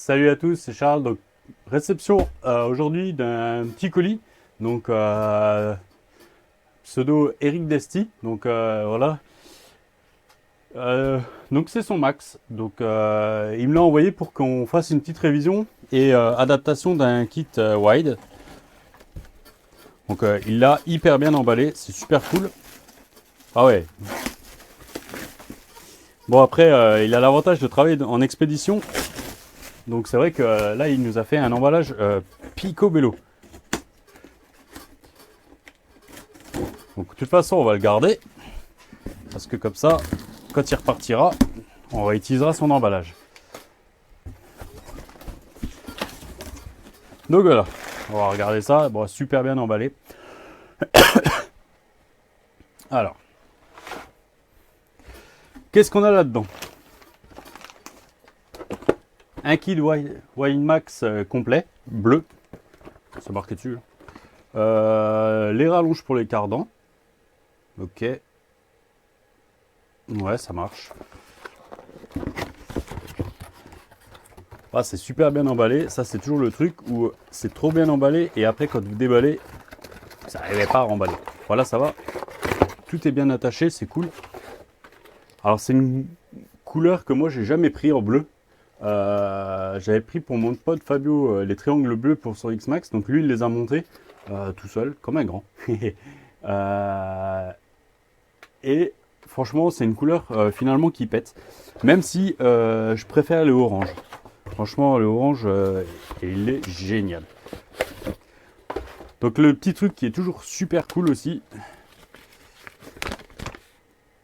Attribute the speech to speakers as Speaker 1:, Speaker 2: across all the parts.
Speaker 1: Salut à tous, c'est Charles. Donc, réception aujourd'hui d'un petit colis. Donc, pseudo Eric Desti. Donc, voilà. Euh, donc, c'est son max. Donc, il me l'a envoyé pour qu'on fasse une petite révision et adaptation d'un kit wide. Donc, il l'a hyper bien emballé. C'est super cool. Ah ouais. Bon, après, il a l'avantage de travailler en expédition. Donc c'est vrai que là, il nous a fait un emballage picobello. Donc de toute façon, on va le garder. Parce que comme ça, quand il repartira, on réutilisera son emballage. Donc voilà, on va regarder ça. Bon, super bien emballé. Alors, qu'est-ce qu'on a là-dedans? Un kit Winemax complet, bleu. C'est marqué dessus. Les rallonges pour les cardans. Ok. Ouais, ça marche. Ah, c'est super bien emballé. Ça, c'est toujours le truc où c'est trop bien emballé et après, quand vous déballez, ça n'arrivait pas à remballer. Voilà, ça va. Tout est bien attaché, c'est cool. Alors, c'est une couleur que moi, j'ai jamais pris en bleu. J'avais pris pour mon pote Fabio les triangles bleus pour son X-Max. Donc, lui, il les a montés tout seul, comme un grand. Et franchement, c'est une couleur finalement qui pète. Même si je préfère le orange. Franchement, le orange, il est génial. Donc le petit truc qui est toujours super cool aussi.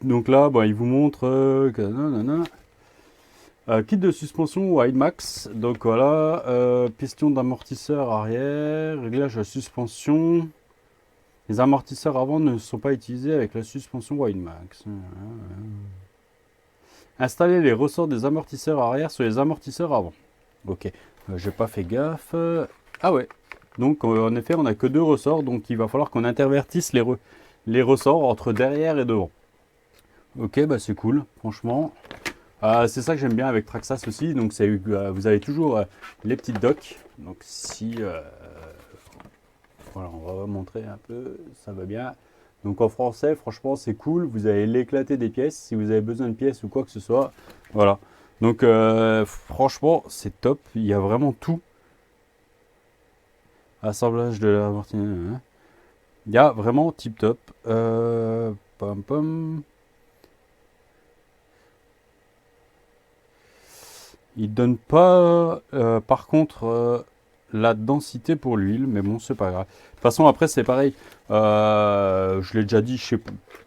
Speaker 1: Donc là, bon, il vous montre kit de suspension Winemax. Donc voilà, piston d'amortisseur arrière, réglage de suspension. Les amortisseurs avant ne sont pas utilisés avec la suspension Winemax. Installer les ressorts des amortisseurs arrière sur les amortisseurs avant. Ok, j'ai pas fait gaffe. Ah ouais, donc en effet on n'a que deux ressorts, donc il va falloir qu'on intervertisse les ressorts entre derrière et devant. Ok, bah c'est cool, franchement. C'est ça que j'aime bien avec Traxxas aussi, donc vous avez toujours les petites docks. Donc si... voilà, on va montrer un peu, ça va bien. Donc en français, franchement, c'est cool. Vous allez l'éclater des pièces. Si vous avez besoin de pièces ou quoi que ce soit, voilà. Donc franchement, c'est top. Il y a vraiment tout. Assemblage de l'amortisseur. Il y a vraiment tip top. Pom pom. Il donne pas, par contre, la densité pour l'huile, mais bon, c'est pas grave. De toute façon, après, c'est pareil. Je l'ai déjà dit, je sais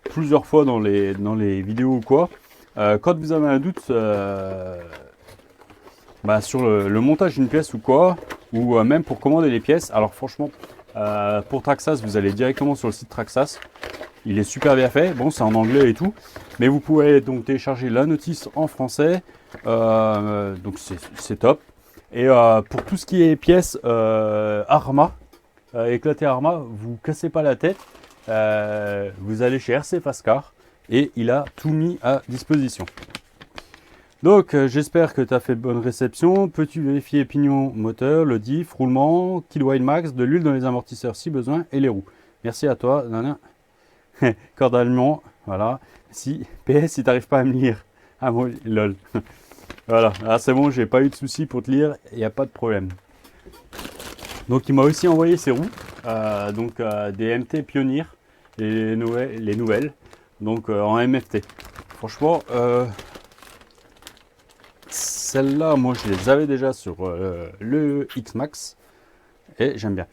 Speaker 1: plusieurs fois dans les vidéos ou quoi. Quand vous avez un doute sur le montage d'une pièce ou quoi, ou même pour commander les pièces, alors franchement, pour Traxxas, vous allez directement sur le site Traxxas. Il est super bien fait. Bon, c'est en anglais et tout. Mais vous pouvez donc télécharger la notice en français. Donc c'est top. Et pour tout ce qui est pièces Arma, éclaté Arma, vous cassez pas la tête. Vous allez chez RC Fascar et il a tout mis à disposition. Donc j'espère que tu as fait bonne réception. Peux-tu vérifier pignon moteur, le diff, roulement, kit Winemax, de l'huile dans les amortisseurs si besoin et les roues. Merci à toi. Nana. Corde allemand, voilà. Si tu n'arrives pas à me lire. Ah bon, lol. Voilà, ah, c'est bon, j'ai pas eu de soucis pour te lire, il n'y a pas de problème. Donc il m'a aussi envoyé ses roues, des MT Pioneer, les nouvelles, donc en MFT. Franchement, celles-là, moi je les avais déjà sur le X-Max et j'aime bien.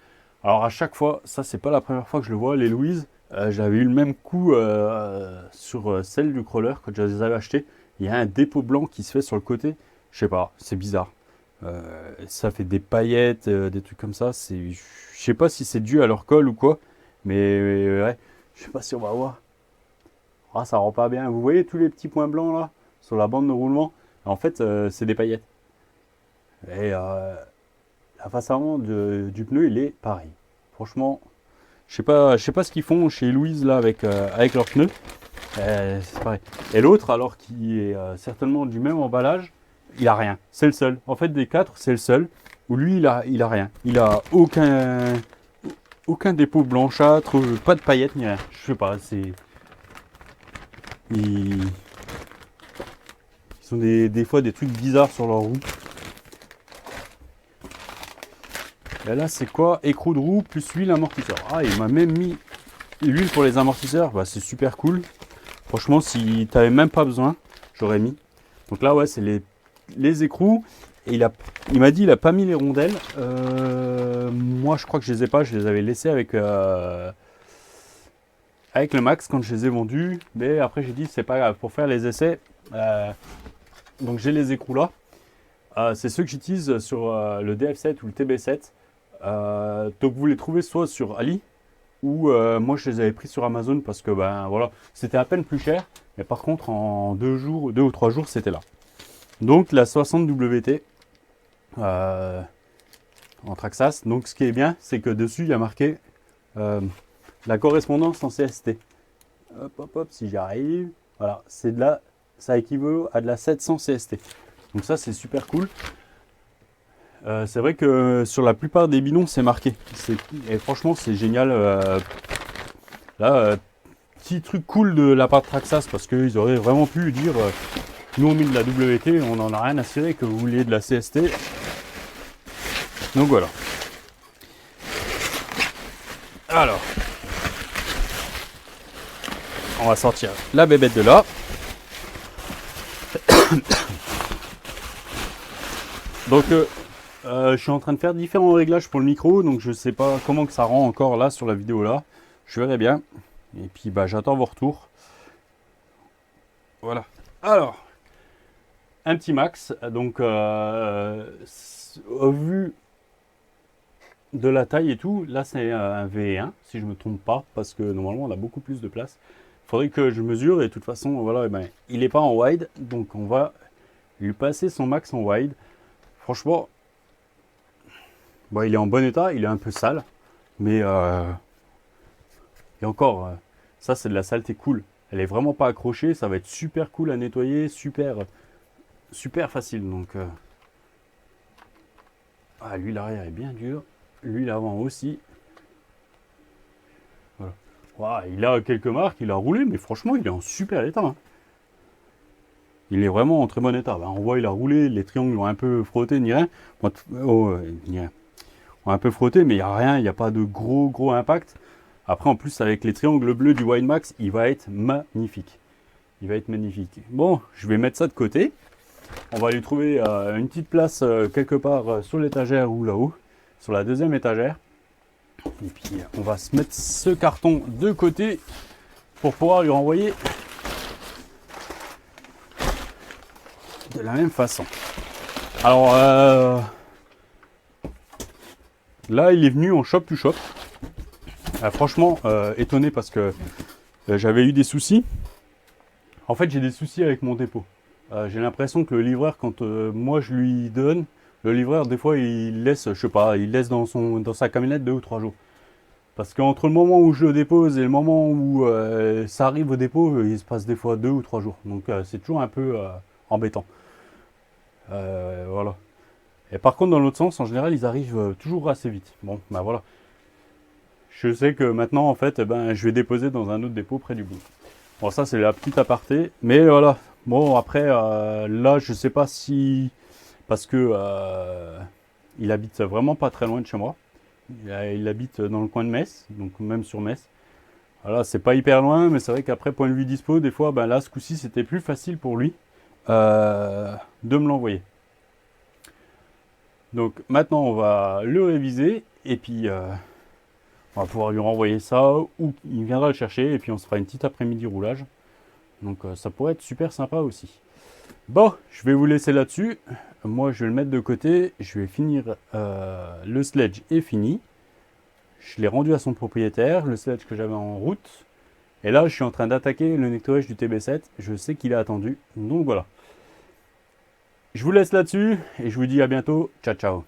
Speaker 1: Alors à chaque fois, ça c'est pas la première fois que je le vois, les Louise, j'avais eu le même coup sur celle du crawler quand je les avais achetées. Il y a un dépôt blanc qui se fait sur le côté. Je sais pas, c'est bizarre. Ça fait des paillettes, des trucs comme ça. Je sais pas si c'est dû à leur colle ou quoi. Mais ouais, je sais pas si on va voir. Ah, ça rend pas bien. Vous voyez tous les petits points blancs là sur la bande de roulement? En fait, c'est des paillettes. Et la face avant du pneu, il est pareil. Franchement, je sais pas ce qu'ils font chez Louise là avec leurs pneus. C'est pareil. Et l'autre, alors qui est certainement du même emballage, il a rien. C'est le seul. En fait, des 4, c'est le seul où lui, il a rien. Il a aucun dépôt blanchâtre, pas de paillettes ni rien. Je sais pas, c'est... Ils ont des fois des trucs bizarres sur leur roue. Et là, c'est quoi? Écrou de roue plus huile amortisseur. Ah, il m'a même mis l'huile pour les amortisseurs. Bah, c'est super cool. Franchement, si t'avais même pas besoin, j'aurais mis. Donc là, ouais, c'est les écrous. Et il m'a dit il a pas mis les rondelles. Moi, je crois que je les ai pas. Je les avais laissés avec le Max quand je les ai vendus. Mais après, j'ai dit c'est pas grave pour faire les essais. Donc j'ai les écrous là. C'est ceux que j'utilise sur le DF7 ou le TB7. Donc vous les trouvez soit sur Ali ou moi je les avais pris sur Amazon parce que ben voilà, c'était à peine plus cher. Mais par contre en 2 ou 3 jours c'était là. Donc la 60WT en Traxxas. Donc ce qui est bien, c'est que dessus il y a marqué la correspondance en CST. Hop hop hop, si j'y arrive. Voilà, c'est de la, ça équivaut à de la 700 CST. Donc ça c'est super cool. C'est vrai que sur la plupart des bidons c'est marqué. Et franchement c'est génial. Là, petit truc cool de la part de Traxxas parce qu'ils auraient vraiment pu dire nous on met de la WT, on n'en a rien à cirer que vous vouliez de la CST. Donc voilà. Alors, on va sortir la bébête de là. Donc je suis en train de faire différents réglages pour le micro, donc je sais pas comment que ça rend encore là sur la vidéo là. Je verrai bien. Et puis bah j'attends vos retours. Voilà. Alors, un petit max. Donc au vu de la taille et tout, là c'est un V1 si je me trompe pas, parce que normalement on a beaucoup plus de place. Il faudrait que je mesure et de toute façon voilà, et ben, il n'est pas en wide, donc on va lui passer son max en wide. Franchement, bon, il est en bon état, il est un peu sale, mais et encore, ça c'est de la saleté cool. Elle est vraiment pas accrochée, ça va être super cool à nettoyer, super facile. Donc, lui l'arrière est bien dur, lui l'avant aussi. Voilà. Wow, il a quelques marques, il a roulé, mais franchement il est en super état. Hein. Il est vraiment en très bon état. Ben, on voit il a roulé, les triangles ont un peu frotté, ni rien. Ni rien. On a un peu frotté, mais il n'y a rien, il n'y a pas de gros impact. Après, en plus, avec les triangles bleus du Winemax, il va être magnifique. Il va être magnifique. Bon, je vais mettre ça de côté. On va lui trouver une petite place quelque part sur l'étagère ou là-haut, sur la deuxième étagère. Et puis, on va se mettre ce carton de côté pour pouvoir lui renvoyer de la même façon. Alors, là, il est venu en shop to shop. Franchement, étonné parce que j'avais eu des soucis. En fait, j'ai des soucis avec mon dépôt. J'ai l'impression que le livreur, quand moi je lui donne, le livreur, des fois, il laisse, je sais pas, il laisse dans sa camionnette 2 ou 3 jours. Parce qu'entre le moment où je le dépose et le moment où ça arrive au dépôt, il se passe des fois 2 ou 3 jours. Donc, c'est toujours un peu embêtant. Voilà. Et par contre, dans l'autre sens, en général, ils arrivent toujours assez vite. Bon, ben voilà. Je sais que maintenant, en fait, je vais déposer dans un autre dépôt près du bout. Bon, ça, c'est la petite aparté. Mais voilà. Bon, après, là, je sais pas si... Parce que il habite vraiment pas très loin de chez moi. Il habite dans le coin de Metz, donc même sur Metz. Voilà, c'est pas hyper loin, mais c'est vrai qu'après, point de vue dispo, des fois, là, ce coup-ci, c'était plus facile pour lui de me l'envoyer. Donc maintenant, on va le réviser et puis on va pouvoir lui renvoyer ça ou il viendra le chercher et puis on se fera une petite après-midi roulage. Donc ça pourrait être super sympa aussi. Bon, je vais vous laisser là-dessus. Moi, je vais le mettre de côté. Je vais finir. Le sledge est fini. Je l'ai rendu à son propriétaire, le sledge que j'avais en route. Et là, je suis en train d'attaquer le nettoyage du TB7. Je sais qu'il est attendu. Donc voilà. Je vous laisse là-dessus et je vous dis à bientôt. Ciao, ciao.